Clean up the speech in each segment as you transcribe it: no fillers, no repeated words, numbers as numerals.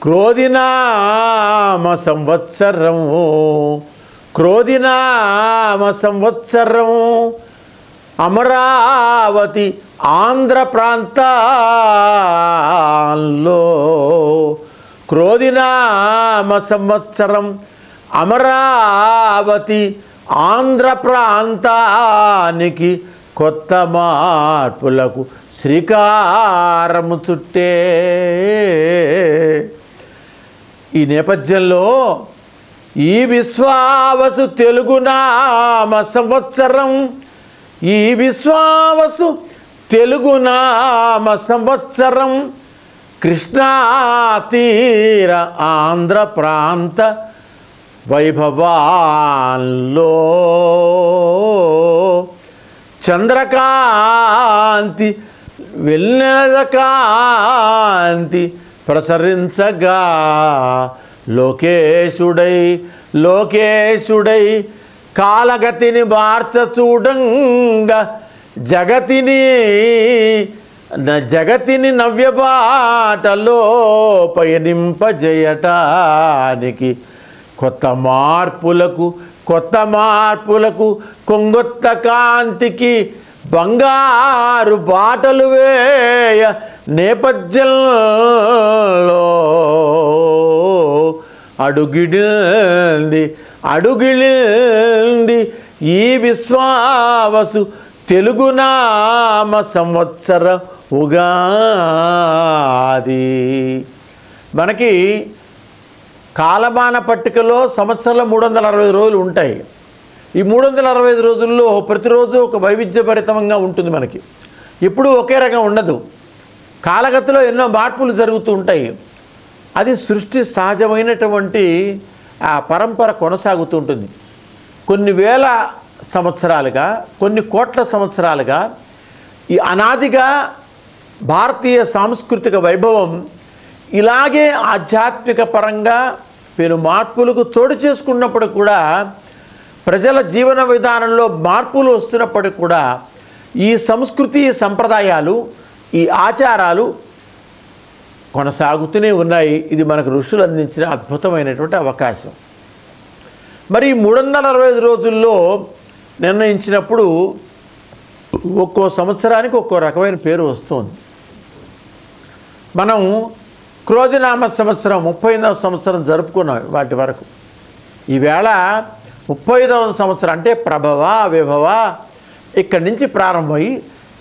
క్రోధినామ సంవత్సరము, క్రోధినామ సంవత్సరము అమరావతి ఆంధ్ర ప్రాంతాల్లో, క్రోధినామ సంవత్సరం అమరావతి ఆంధ్ర ప్రాంతానికి కొత్త మార్పులకు శ్రీకారము చుట్టే. ఈ నేపథ్యంలో ఈ విశ్వావసు తెలుగు నామ సంవత్సరం, ఈ విశ్వావసు తెలుగు నామ సంవత్సరం కృష్ణా తీర ఆంధ్ర ప్రాంత వైభవాల్లో చంద్రకాంతి వెన్నెల కాంతి ప్రసరించగా లోకేశుడై లోకేశుడై కాలగతిని మార్చ చూడంగా జగతిని నవ్యబాటలో పయనింపజేయటానికి కొత్త మార్పులకు కొంగొత్త కాంతికి బంగారు బాటలు వేయ నేపథ్యంలో అడుగిడింది ఈ విశ్వావసు తెలుగు నామ సంవత్సర ఉగాది. మనకి కాలమాన పట్టికలో సంవత్సరంలో 365 రోజులు ఉంటాయి. ఈ 365 రోజుల్లో ప్రతిరోజు ఒక వైవిధ్యభరితంగా ఉంటుంది. మనకి ఎప్పుడూ ఒకే రకం ఉండదు. కాలగతిలో ఎన్నో మార్పులు జరుగుతూ ఉంటాయి. అది సృష్టి సహజమైనటువంటి ఆ పరంపర కొనసాగుతూ ఉంటుంది. కొన్ని వేల సంవత్సరాలుగా, కొన్ని కోట్ల సంవత్సరాలుగా ఈ అనాదిగా భారతీయ సాంస్కృతిక వైభవం ఇలాగే ఆధ్యాత్మిక పరంగా పెను మార్పులకు చోటు చేసుకున్నప్పుడు కూడా, ప్రజల జీవన విధానంలో మార్పులు వస్తున్నప్పటికీ కూడా ఈ సంస్కృతి సంప్రదాయాలు, ఈ ఆచారాలు కొనసాగుతూనే ఉన్నాయి. ఇది మనకు ఋషులు అందించిన అద్భుతమైనటువంటి అవకాశం. మరి 365 రోజుల్లో నిర్ణయించినప్పుడు ఒక్కో సంవత్సరానికి ఒక్కో రకమైన పేరు వస్తుంది. మనం క్రోధినామ సంవత్సరం 35వ సంవత్సరం జరుపుకున్నాం వాటి వరకు. ఈవేళ 35వ సంవత్సరం అంటే ప్రభవ విభవ ఇక్కడి నుంచి ప్రారంభమై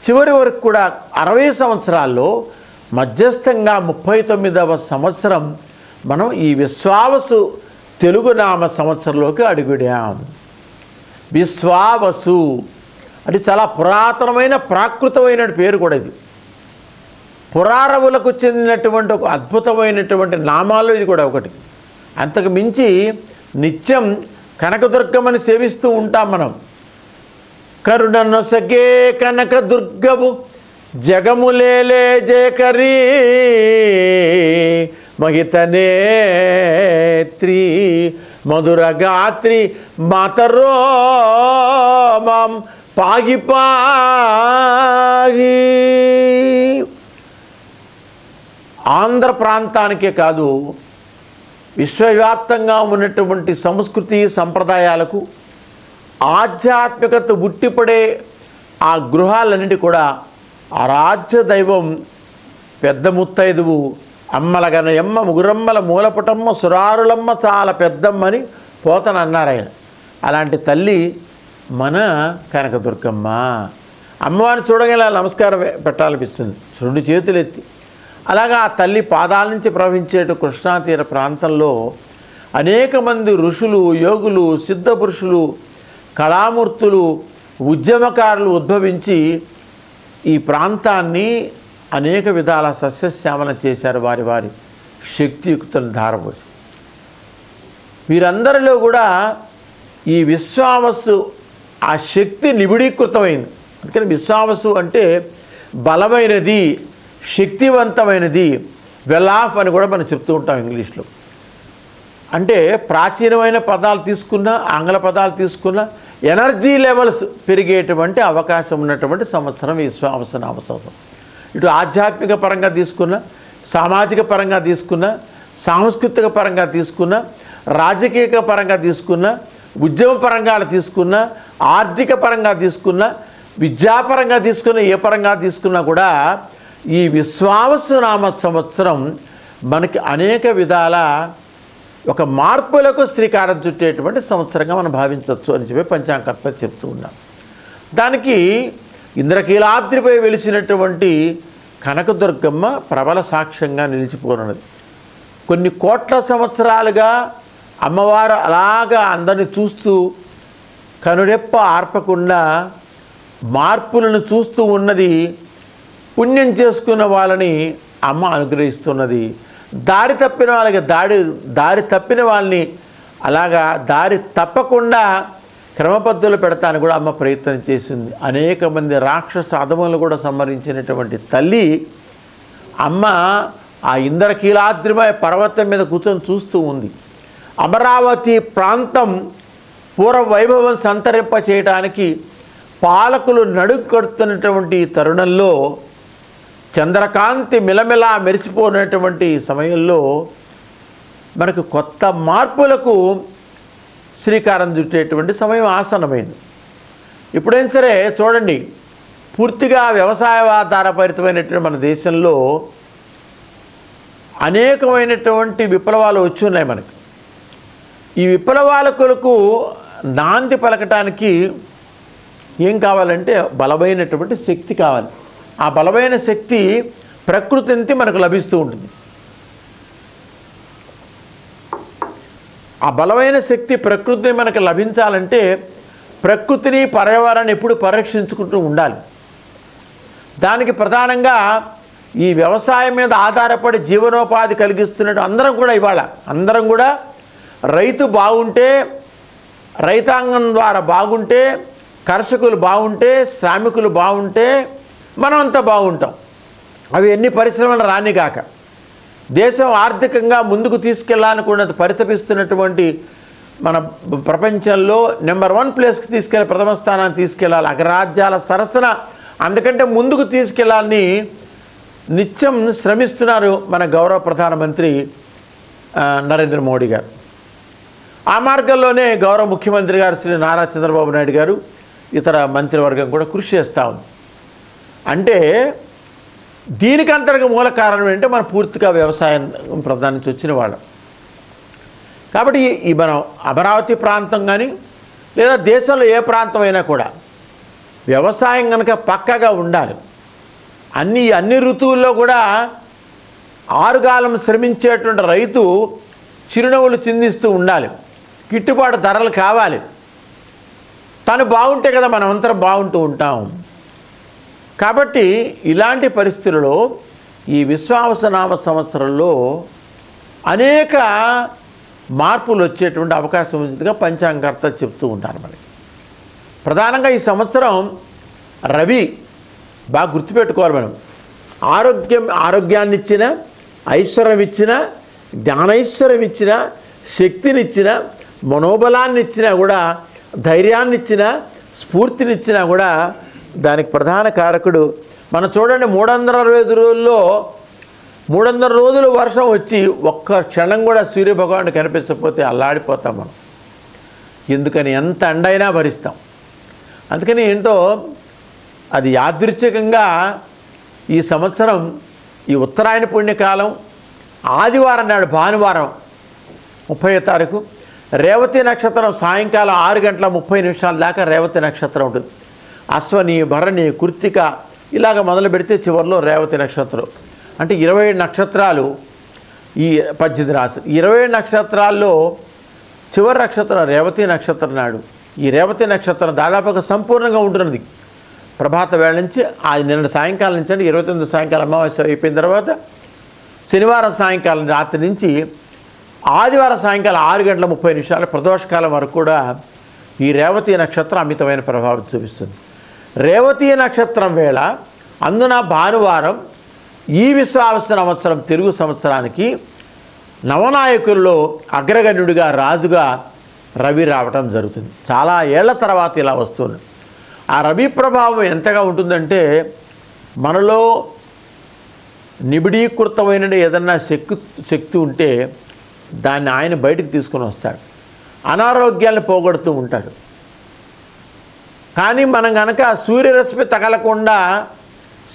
చివరి వరకు కూడా 60 సంవత్సరాల్లో మధ్యస్థంగా 39వ సంవత్సరం మనం ఈ విశ్వావసు తెలుగు నామ సంవత్సరంలోకి అడుగుడాం. విశ్వావసు అంటే చాలా పురాతనమైన ప్రాకృతమైన పేరు కూడా ఇది. పురారవులకు చెందినటువంటి ఒక అద్భుతమైనటువంటి నామాలు ఇది కూడా ఒకటి. అంతకు మించి నిత్యం కనకదుర్గమ్మని సేవిస్తూ ఉంటాం మనం. కరుణనొసగే కనకదుర్గవు జగములేలే జయకరీ మహితనేత్రి మధురగాత్రి మాతరోమం పాగి పాగి. ఆంధ్ర ప్రాంతానికే కాదు, విశ్వవ్యాప్తంగా ఉన్నటువంటి సంస్కృతి సంప్రదాయాలకు ఆధ్యాత్మికత ఉట్టిపడే ఆ గృహాలన్నిటి కూడా ఆరాధ్య దైవం పెద్ద ముత్తైదువు అమ్మలగనయమ్మ ముగురమ్మల మూలపుటమ్మ సురారులమ్మ చాలా పెద్దమ్మని పోతన అన్నారు ఆయన. అలాంటి తల్లి మన కనకదుర్గమ్మ. అమ్మవారిని చూడగల నమస్కారం పెట్టాలనిపిస్తుంది 2 చేతులు ఎత్తి. అలాగా ఆ తల్లి పాదాల నుంచి ప్రవహించేటు కృష్ణా తీర ప్రాంతంలో అనేక మంది ఋషులు, యోగులు, సిద్ధపురుషులు, కళామూర్తులు, ఉద్యమకారులు ఉద్భవించి ఈ ప్రాంతాన్ని అనేక విధాల సస్యశ్యామలం చేశారు. వారి వారి శక్తియుక్తులను ధారపోసి వీరందరిలో కూడా ఈ విశ్వావసు ఆ శక్తి నిబిడీకృతమైంది. అందుకని విశ్వావసు అంటే బలమైనది, శక్తివంతమైనది, వెల్ ఆఫ్ అని కూడా మనం చెప్తూ ఉంటాం ఇంగ్లీష్లో. అంటే ప్రాచీనమైన పదాలు తీసుకున్నా, ఆంగ్ల పదాలు తీసుకున్నా ఎనర్జీ లెవెల్స్ పెరిగేటువంటి అవకాశం ఉన్నటువంటి సంవత్సరం విశ్వావసు నామ సంవత్సరం. ఇటు ఆధ్యాత్మిక పరంగా తీసుకున్నా, సామాజిక పరంగా తీసుకున్నా, సాంస్కృతిక పరంగా తీసుకున్న, రాజకీయ పరంగా తీసుకున్న, ఉద్యమ పరంగా తీసుకున్న, ఆర్థిక పరంగా తీసుకున్న, విద్యాపరంగా తీసుకున్న, ఏ పరంగా తీసుకున్నా కూడా ఈ విశ్వావసునామ సంవత్సరం మనకి అనేక విధాల ఒక మార్పులకు శ్రీకారం చుట్టేటువంటి సంవత్సరంగా మనం భావించవచ్చు అని చెప్పి పంచాంగకర్త చెప్తూ ఉన్నాం. దానికి ఇంద్రకీలాద్రిపై వెలిసినటువంటి కనకదుర్గమ్మ ప్రబల సాక్ష్యంగా నిలిచిపోనున్నది. కొన్ని కోట్ల సంవత్సరాలుగా అమ్మవారు అలాగా అందరిని చూస్తూ కనురెప్ప ఆర్పకుండా మార్పులను చూస్తూ ఉన్నది. పుణ్యం చేసుకున్న వాళ్ళని అమ్మ అనుగ్రహిస్తున్నది. దారి తప్పిన వాళ్ళకి దారి తప్పిన వాళ్ళని అలాగా దారి తప్పకుండా క్రమపద్ధతులు పెడతాను కూడా అమ్మ ప్రయత్నం చేసింది. అనేక మంది రాక్షస అధములను కూడా సంహరించినటువంటి తల్లి అమ్మ ఆ ఇంద్రకీలాద్రిమయ పర్వతం మీద కూర్చొని చూస్తూ ఉంది. అమరావతి ప్రాంతం పూర్వ వైభవం సంతరింప చేయడానికి పాలకులు నడుం కడుతున్నటువంటి తరుణంలో, చంద్రకాంతి మిలమిలా మెరిసిపోయినటువంటి సమయంలో మనకు కొత్త మార్పులకు శ్రీకారం చుట్టేటువంటి సమయం ఆసన్నమైంది. ఇప్పుడైనా సరే చూడండి, పూర్తిగా వ్యవసాయాధారపరితమైనటువంటి మన దేశంలో అనేకమైనటువంటి విప్లవాలు వచ్చి ఉన్నాయి మనకి. ఈ విప్లవాలకు నాంది పలకటానికి ఏం కావాలంటే బలమైనటువంటి శక్తి కావాలి. ఆ బలమైన శక్తి ప్రకృతి నుంచి మనకు లభిస్తూ ఉంటుంది. ఆ బలమైన శక్తి ప్రకృతి మనకు లభించాలంటే ప్రకృతిని పర్యావరణాన్ని ఎప్పుడు పరిరక్షించుకుంటూ ఉండాలి. దానికి ప్రధానంగా ఈ వ్యవసాయం మీద ఆధారపడి జీవనోపాధి కలిగిస్తున్నట్టు అందరం కూడా రైతు బాగుంటే, రైతాంగం ద్వారా బాగుంటే, కర్షకులు బాగుంటే, శ్రామికులు బాగుంటే మనమంతా బాగుంటాం. అవి ఎన్ని పరిశ్రమలు రానిగాక దేశం ఆర్థికంగా ముందుకు తీసుకెళ్లాలనుకున్నది పరితపిస్తున్నటువంటి మన ప్రపంచంలో నెంబర్ 1 ప్లేస్కి తీసుకెళ్ళి ప్రథమ స్థానాన్ని తీసుకెళ్ళాలి. అగ్రరాజ్యాల సరసన అందుకంటే ముందుకు తీసుకెళ్లాలని నిత్యం శ్రమిస్తున్నారు మన గౌరవ ప్రధానమంత్రి నరేంద్ర మోడీ గారు. ఆ మార్గంలోనే గౌరవ ముఖ్యమంత్రి గారు శ్రీ నారా చంద్రబాబు నాయుడు గారు, ఇతర మంత్రివర్గం కూడా కృషి చేస్తూ ఉంది. అంటే దీనికి అంతర్గత మూల కారణం ఏంటంటే మనం పూర్తిగా వ్యవసాయం ప్రధానం నుంచి వచ్చిన వాళ్ళం కాబట్టి ఈ మనం అమరావతి ప్రాంతం కానీ లేదా దేశంలో ఏ ప్రాంతం అయినా కూడా వ్యవసాయం కనుక పక్కగా ఉండాలి. అన్ని ఋతువుల్లో కూడా ఆరుగాలం శ్రమించేటువంటి రైతు చిరునవ్వులు చిందిస్తూ ఉండాలి. గిట్టుబాటు ధరలు కావాలి. తను బాగుంటే కదా మనం అంతా బాగుంటూ ఉంటాం. కాబట్టి ఇలాంటి పరిస్థితులలో ఈ విశ్వావసనామ సంవత్సరంలో అనేక మార్పులు వచ్చేటువంటి అవకాశం ఉందిగా పంచాంగకర్త చెప్తూ ఉంటారు. మనకి ప్రధానంగా ఈ సంవత్సరం రవి బాగా గుర్తుపెట్టుకోవాలి. మనం ఆరోగ్యాన్ని ఇచ్చిన, ఐశ్వర్యం ఇచ్చిన, జ్ఞానైశ్వర్యం ఇచ్చిన, శక్తినిచ్చిన, మనోబలాన్ని ఇచ్చినా కూడా, ధైర్యాన్ని ఇచ్చిన, స్ఫూర్తినిచ్చినా కూడా దానికి ప్రధాన కారకుడు మనం చూడండి 365 రోజుల్లో 300 రోజులు వర్షం వచ్చి ఒక్క క్షణం కూడా సూర్యభగవానుడు కనిపించకపోతే అల్లాడిపోతాం మనం. ఎందుకని ఎంత ఎండైనా భరిస్తాం. అందుకని ఏంటో అది యాదృచ్ఛికంగా ఈ సంవత్సరం ఈ ఉత్తరాయణ పుణ్యకాలం ఆదివారం నాడు భానువారం 30వ తారీఖు రేవతి నక్షత్రం సాయంకాలం 6:30 దాకా రేవతి నక్షత్రం ఉంటుంది. అశ్వని, భరణి, కృత్తిక ఇలాగ మొదలు పెడితే చివరిలో రేవతి నక్షత్రం. అంటే 27 నక్షత్రాలు ఈ 18 రాశులు. 27 నక్షత్రాల్లో చివరి నక్షత్రం రేవతి నక్షత్రం నాడు. ఈ రేవతి నక్షత్రం దాదాపుగా సంపూర్ణంగా ఉంటున్నది. ప్రభాత వేళ నుంచి నిన్న సాయంకాలం నుంచి అంటే 29 సాయంకాలం అమావాస్య అయిపోయిన తర్వాత శనివారం సాయంకాలం రాత్రి నుంచి ఆదివారం సాయంకాలం 6:30 ప్రదోషకాలం వరకు కూడా ఈ రేవతి నక్షత్రం అమితమైన ప్రభావం చూపిస్తుంది. రేవతి నక్షత్రం వేళ అందున భానువారం ఈ విశ్వావస సంవత్సరం తెలుగు సంవత్సరానికి నవనాయకుల్లో అగ్రగణ్యుడిగా రాజుగా రవి రావటం జరుగుతుంది. చాలా ఏళ్ల తర్వాత ఇలా వస్తుంది. ఆ రవి ప్రభావం ఎంతగా ఉంటుందంటే మనలో నిబిడీకృతమైన ఏదన్నా శక్తి ఉంటే దాన్ని ఆయన బయటకు తీసుకొని వస్తాడు. అనారోగ్యాలను పోగొడుతూ ఉంటాడు. కానీ మనం కనుక సూర్యరశ్మి తగలకుండా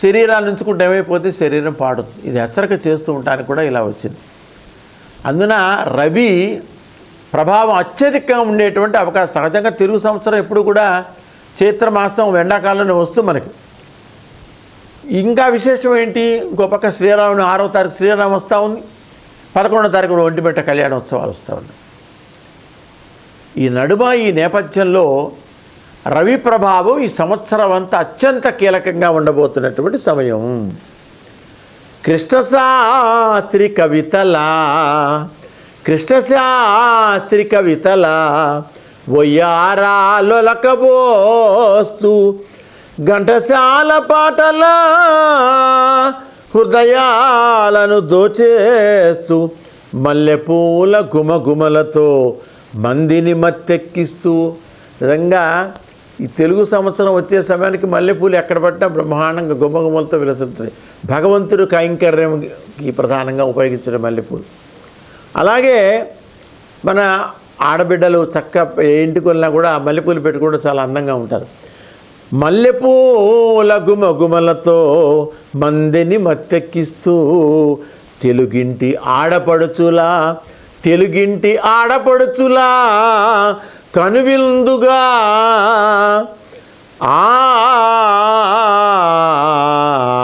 శరీరాన్ని ఉంచుకుంటే ఏమైపోతే శరీరం పాడుతుంది. ఇది హెచ్చరిక చేస్తూ ఉండడానికి కూడా ఇలా వచ్చింది. అందున రవి ప్రభావం అత్యధికంగా ఉండేటువంటి అవకాశం. సహజంగా తెలుగు సంవత్సరం ఎప్పుడు కూడా చైత్రమాసం ఎండాకాలంలో వస్తుంది మనకి. ఇంకా విశేషం ఏంటి, ఇంకో పక్క శ్రీరాముని 6వ తారీఖు శ్రీరామ వస్తూ ఉంది, 11వ తారీఖు ఒంటిమిట్ట కళ్యాణోత్సవాలు వస్తూ ఉన్నాయి. ఈ నడుమ ఈ నేపథ్యంలో రవి ప్రభావం ఈ సంవత్సరం అంతా అత్యంత కీలకంగా ఉండబోతున్నటువంటి సమయం. కృష్ణశాస్త్రి కవితల ఒయ్యారాలొలకబోస్తూ ఘంటసాల పాటల హృదయాలను దోచేస్తూ మల్లెపూల గుమగుమలతో మందిని మత్తెక్కిస్తూ. నిజంగా ఈ తెలుగు సంవత్సరం వచ్చే సమయానికి మల్లెపూలు ఎక్కడ పట్టినా బ్రహ్మాండంగా గుమగుమలతో విలసిస్తుంది. భగవంతుడు కైంకర్యంకి ప్రధానంగా ఉపయోగించిన మల్లెపూలు. అలాగే మన ఆడబిడ్డలు చక్క ఇంటికి వెళ్ళినా కూడా మల్లెపూలు పెట్టుకోవడం చాలా అందంగా ఉంటారు. మల్లెపూల గుమగుమలతో మందిని మత్తెక్కిస్తూ తెలుగింటి ఆడపడుచులా కనువిందుగా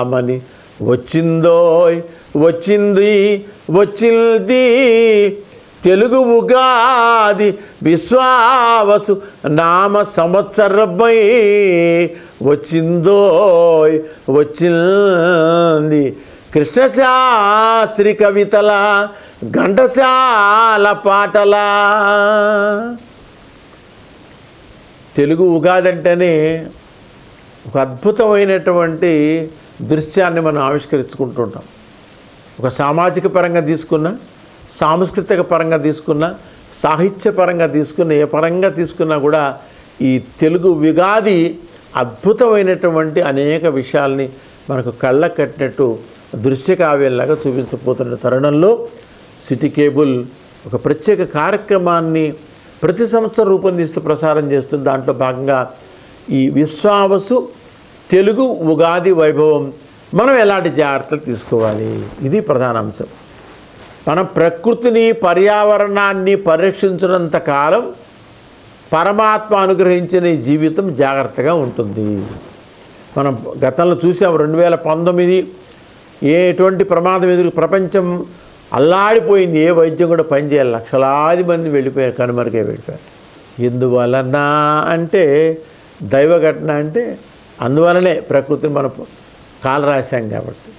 ఆమని వచ్చింది తెలుగు ఉగాది విశ్వావసు నామ సంవత్సరమై వచ్చింది కృష్ణశాస్త్రి కవితల ఘంటసాల పాటల. తెలుగు ఉగాది అంటేనే ఒక అద్భుతమైనటువంటి దృశ్యాన్ని మనం ఆవిష్కరించుకుంటుంటాం. ఒక సామాజిక పరంగా తీసుకున్నా, సాంస్కృతిక పరంగా తీసుకున్నా, సాహిత్య పరంగా తీసుకున్నా, ఏ పరంగా తీసుకున్నా కూడా ఈ తెలుగు ఉగాది అద్భుతమైనటువంటి అనేక విషయాల్ని మనకు కళ్ళ కట్టినట్టు దృశ్యకావ్యంలాగా చూపించబోతున్న తరుణంలో సిటీ కేబుల్ ఒక ప్రత్యేక కార్యక్రమాన్ని ప్రతి సంవత్సరం రూపొందిస్తూ ప్రసారం చేస్తుంది. దాంట్లో భాగంగా ఈ విశ్వావసు తెలుగు ఉగాది వైభవం మనం ఎలాంటి జాగ్రత్తలు తీసుకోవాలి, ఇది ప్రధాన అంశం. మనం ప్రకృతిని పర్యావరణాన్ని పరిరక్షించినంత కాలం పరమాత్మ అనుగ్రహించిన ఈ జీవితం జాగ్రత్తగా ఉంటుంది. మనం గతంలో చూసాం 2019 ఎటువంటి ప్రమాదం ఎదురు ప్రపంచం అల్లాడిపోయింది. ఏ వైద్యం కూడా పనిచేయాలి. లక్షలాది మంది వెళ్ళిపోయారు, కనుమరుగే వెళ్ళిపోయారు. ఎందువలన అంటే దైవఘటన అంటే అందువలనే ప్రకృతిని మనం కాలు రాశాం కాబట్టి.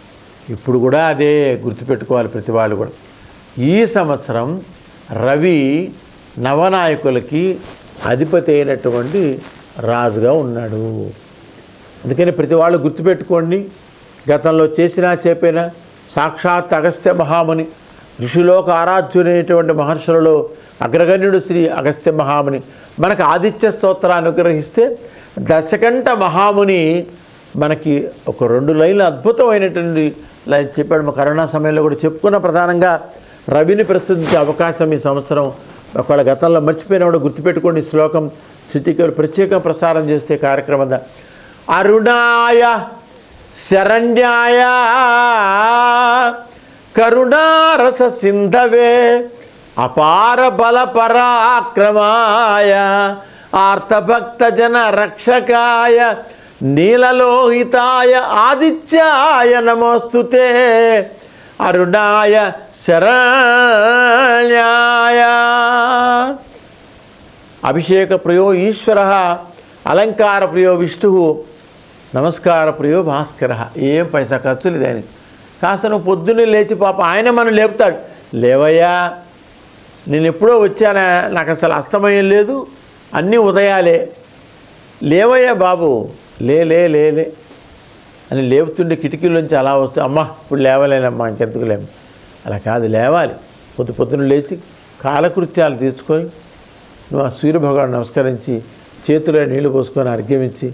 ఇప్పుడు కూడా అదే గుర్తుపెట్టుకోవాలి ప్రతి వాళ్ళు కూడా. ఈ సంవత్సరం రవి నవనాయకులకి అధిపతి అయినటువంటి రాజుగా ఉన్నాడు. అందుకని ప్రతి వాళ్ళు గుర్తుపెట్టుకోండి. గతంలో చేసినా చెప్పినా సాక్షాత్ అగస్త్య మహాముని, ఋషిలోక ఆరాధ్యుడైనటువంటి మహర్షులలో అగ్రగణ్యుడు శ్రీ అగస్త్య మహాముని మనకు ఆదిత్య స్తోత్రాన్ని అనుగ్రహిస్తే, దశకంఠ మహాముని మనకి ఒక 2 లైన్లు అద్భుతమైనటువంటి లైన్ చెప్పాడు. మా కరోనా సమయంలో కూడా చెప్పుకున్న ప్రధానంగా రవిని ప్రస్తుతించే అవకాశం ఈ సంవత్సరం ఒకవేళ గతంలో మర్చిపోయినా కూడా గుర్తుపెట్టుకోండి. ఈ శ్లోకం సిటీకి ప్రత్యేకంగా ప్రసారం చేస్తే కార్యక్రమం. అరుణాయ శరణ్యాయ కరుణారస సింధవే అపార బల పరాక్రమాయ ఆర్తభక్త జన రక్షకాయ నీలలోహితాయ ఆదిత్యాయ నమోస్తుతే అరుణాయ శరణ్యాయ. అభిషేక ప్రియో ఈశ్వర, అలంకార ప్రియో విష్ణు, నమస్కార ప్రియో భాస్కర. ఏం పైసా ఖర్చు లేదు ఆయనకి. కాస్త నువ్వు పొద్దున్నే లేచి పాప ఆయన మనం లేపుతాడు. లేవయ్యా, నేను ఎప్పుడో వచ్చానా, నాకు అసలు అస్తమయం లేదు, అన్నీ ఉదయాలే, లేవయ్యా బాబు, లే లే లే లే అని లేపుతుండే కిటికీలోంచి అలా వస్తే అమ్మా ఇప్పుడు లేవలేనమ్మా ఇంకెందుకు లేము. అలా కాదు, లేవాలి. పొద్దున్న లేచి కాలకృత్యాలు తీర్చుకొని నువ్వు ఆ సూర్యభగవాను నమస్కరించి చేతిలో నీళ్లు పోసుకొని అర్ఘ్యమిచ్చి,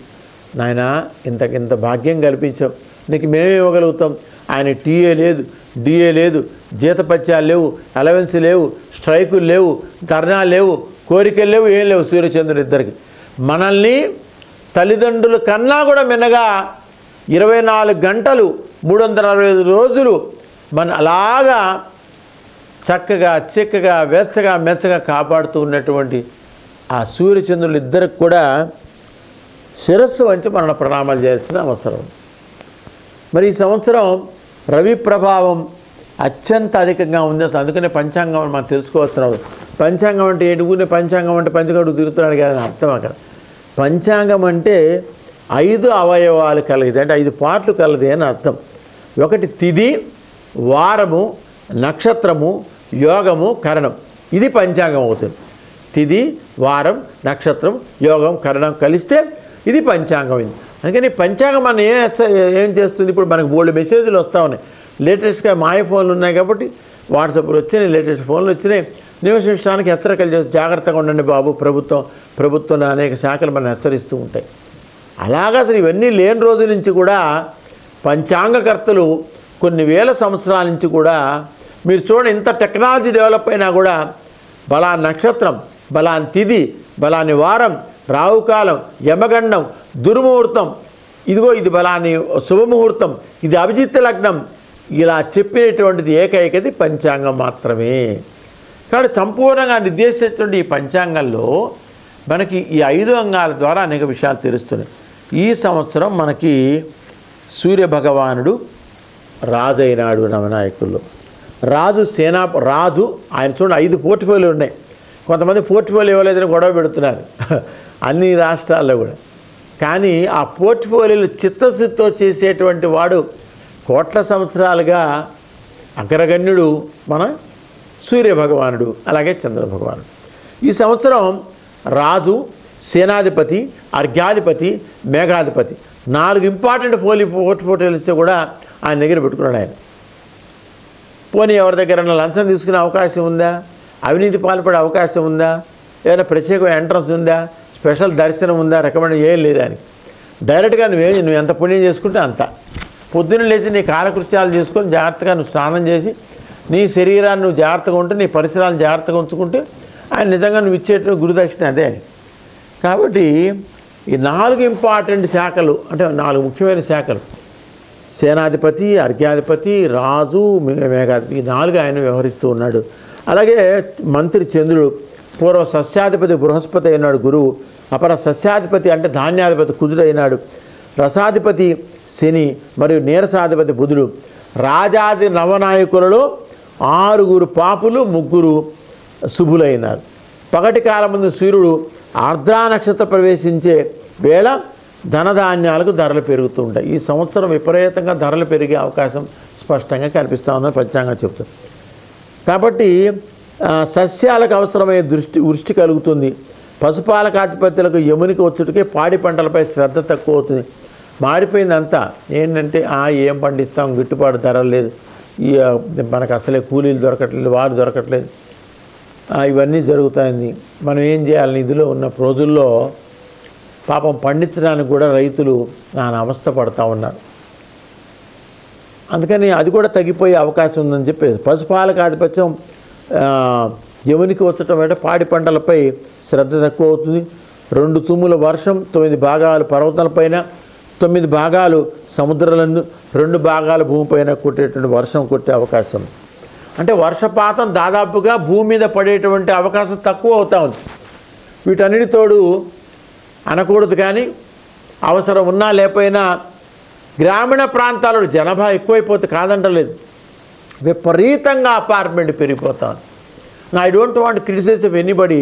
నాయన ఇంత భాగ్యం కల్పించావు, నీకు మేమే ఇవ్వగలుగుతాం. ఆయన టీఏ లేదు, డిఏ లేదు, జీతపత్యాలు లేవు, అలవెన్స్ లేవు, స్ట్రైకులు లేవు, ధర్నాలు లేవు, కోరికలు లేవు, ఏం లేవు సూర్యచంద్రుడు ఇద్దరికి. మనల్ని తల్లిదండ్రుల కన్నా కూడా మిన్నగా 24 గంటలు 365 రోజులు మన అలాగా చక్కగా చిక్కగా వెచ్చగా మెచ్చగా కాపాడుతూ ఉన్నటువంటి ఆ సూర్యచంద్రులు ఇద్దరికి కూడా శిరస్సు వంచి మన ప్రణామాలు చేయాల్సిన అవసరం. మరి ఈ సంవత్సరం రవి ప్రభావం అత్యంత అధికంగా ఉంది. అందుకనే పంచాంగం మనం తెలుసుకోవాల్సిన పంచాంగం అంటే ఏంటి? పంచాంగం అంటే పంచగడు తిరుగుతున్నాడు కదా అర్థం. అక్కడ పంచాంగం అంటే 5 అవయవాలు కలిగితే, అంటే 5 పార్ట్లు కలది అని అర్థం. ఒకటి తిథి, వారము, నక్షత్రము, యోగము, కరణం. ఇది పంచాంగం అవుతుంది. తిథి, వారం, నక్షత్రం, యోగం, కరణం కలిస్తే ఇది పంచాంగం. ఇది అందుకని పంచాంగం మనం ఏం చేస్తుంది? ఇప్పుడు మనకు బోల్డ్ మెసేజ్లు వస్తూ ఉన్నాయి. లేటెస్ట్గా మాయ ఫోన్లు ఉన్నాయి కాబట్టి వాట్సాప్లు వచ్చినాయి, లేటెస్ట్ ఫోన్లు వచ్చినాయి. నివసించడానికి హెచ్చరికలు చేసి జాగ్రత్తగా ఉండండి బాబు, ప్రభుత్వం అనేక శాఖలు మనం హెచ్చరిస్తూ ఉంటాయి. అలాగా అసలు ఇవన్నీ లేని రోజు నుంచి కూడా పంచాంగకర్తలు కొన్ని వేల సంవత్సరాల నుంచి కూడా మీరు చూడండి, ఇంత టెక్నాలజీ డెవలప్ అయినా కూడా బలాని నక్షత్రం, బలాని తిథి, బలాని వారం, రావుకాలం, యమగండం, దుర్ముహూర్తం, ఇదిగో ఇది బలాని శుభముహూర్తం, ఇది అభిజిత్ లగ్నం, ఇలా చెప్పినటువంటిది ఏకైకది పంచాంగం మాత్రమే. కాబట్టి సంపూర్ణంగా నిర్దేశించినటువంటి ఈ పంచాంగంలో మనకి ఈ 5 అంగాల ద్వారా అనేక విషయాలు తెలుస్తున్నాయి. ఈ సంవత్సరం మనకి సూర్యభగవానుడు రాజు అయినాడు నవనాయకుల్లో. రాజు ఆయన చూడండి 5 పోర్ట్ఫోలియోలు ఉన్నాయి. కొంతమంది పోర్ట్ఫోలియో ఇవ్వలేదని గొడవ పెడుతున్నారు అన్ని రాష్ట్రాల్లో కూడా. కానీ ఆ పోర్ట్ఫోలియోలు చిత్తశుద్ధితో చేసేటువంటి వాడు కోట్ల సంవత్సరాలుగా అగ్రగణ్యుడు మన సూర్యభగవానుడు, అలాగే చంద్రభగవానుడు. ఈ సంవత్సరం రాజు, సేనాధిపతి, అర్ఘ్యాధిపతి, మేఘాధిపతి 4 ఇంపార్టెంట్ పోర్ట్ఫోలియోస్ కూడా ఆయన దగ్గర పెట్టుకున్నాడు. ఆయన పోనీ ఎవరి దగ్గర లంచం తీసుకునే అవకాశం ఉందా? అవినీతి పాల్పడే అవకాశం ఉందా? ఏదైనా ప్రత్యేకమైన ఎంట్రన్స్ ఉందా? స్పెషల్ దర్శనం ఉందా? రికమెండ్ ఏం లేదు ఆయనకి. డైరెక్ట్గా నువ్వు ఎంత పుణ్యం చేసుకుంటే అంత. పొద్దున్న లేచి నీ కాలకృత్యాలు చేసుకొని జాగ్రత్తగా నువ్వు స్నానం చేసి నీ శరీరాన్ని నువ్వు జాగ్రత్తగా ఉంటే, నీ పరిసరాలను జాగ్రత్తగా ఉంచుకుంటే ఆయన నిజంగా నువ్వు ఇచ్చేటువంటి గురుదక్షిణ అదే అని. కాబట్టి ఈ 4 ఇంపార్టెంట్ శాఖలు, అంటే 4 ముఖ్యమైన శాఖలు, సేనాధిపతి, అర్ఘ్యాధిపతి, రాజు, మేఘాధిపతి, ఈ 4 ఆయన వ్యవహరిస్తూ ఉన్నాడు. అలాగే మంత్రి చంద్రుడు, పూర్వ సస్యాధిపతి బృహస్పతి అయినాడు గురువు, అపర సస్యాధిపతి అంటే ధాన్యాధిపతి కుజుడు అయినాడు, రసాధిపతి శని మరియు నీరసాధిపతి బుధుడు. రాజాది నవనాయకులలో 6 పాపులు, 3 శుభులైనారు. పగటి కాలం ముందు సూర్యుడు ఆర్ద్రా నక్షత్రం ప్రవేశించే వేళ ధనధాన్యాలకు ధరలు పెరుగుతూ ఉంటాయి. ఈ సంవత్సరం విపరీతంగా ధరలు పెరిగే అవకాశం స్పష్టంగా కనిపిస్తూ ఉందని పంచాంగం చెప్తుంది. కాబట్టి సస్యాలకు అవసరమైన వృష్టి కలుగుతుంది. పశుపాలకాధిపత్యులకు యమునికి వచ్చుటకే పాడి పంటలపై శ్రద్ధ తక్కువ అవుతుంది. మారిపోయిందంతా. ఏంటంటే ఏం పండిస్తాం, గిట్టుబాటు ధరలు లేదు, మనకు అసలే కూలీలు దొరకట్లేదు, వారు దొరకట్లేదు, ఇవన్నీ జరుగుతాయింది. మనం ఏం చేయాలి? నిధిలో ఉన్న రోజుల్లో పాపం పండించడానికి కూడా రైతులు నానా అవస్థ పడుతూ ఉన్నారు. అందుకని అది కూడా తగ్గిపోయే అవకాశం ఉందని చెప్పేసి పశుపాలక ఆధిపత్యం యమునికి వచ్చటం అంటే పాడి పంటలపై శ్రద్ధ తక్కువ అవుతుంది. 2 తుమ్ముల వర్షం, 9 భాగాలు పర్వతాలపైన, 9 భాగాలు సముద్రాలందు, 2 భాగాలు భూమిపైన కొట్టేటువంటి వర్షం కొట్టే అవకాశం. అంటే వర్షపాతం దాదాపుగా భూమి మీద పడేటువంటి అవకాశం తక్కువ అవుతూ ఉంది. వీటన్నిటి తోడు అనకూడదు కానీ అవసరం ఉన్నా లేకపోయినా గ్రామీణ ప్రాంతాలలో జనాభా ఎక్కువైపోతే కాదంటలేదు, విపరీతంగా అపార్ట్మెంట్ పెరిగిపోతాను. I don't want criticize of anybody.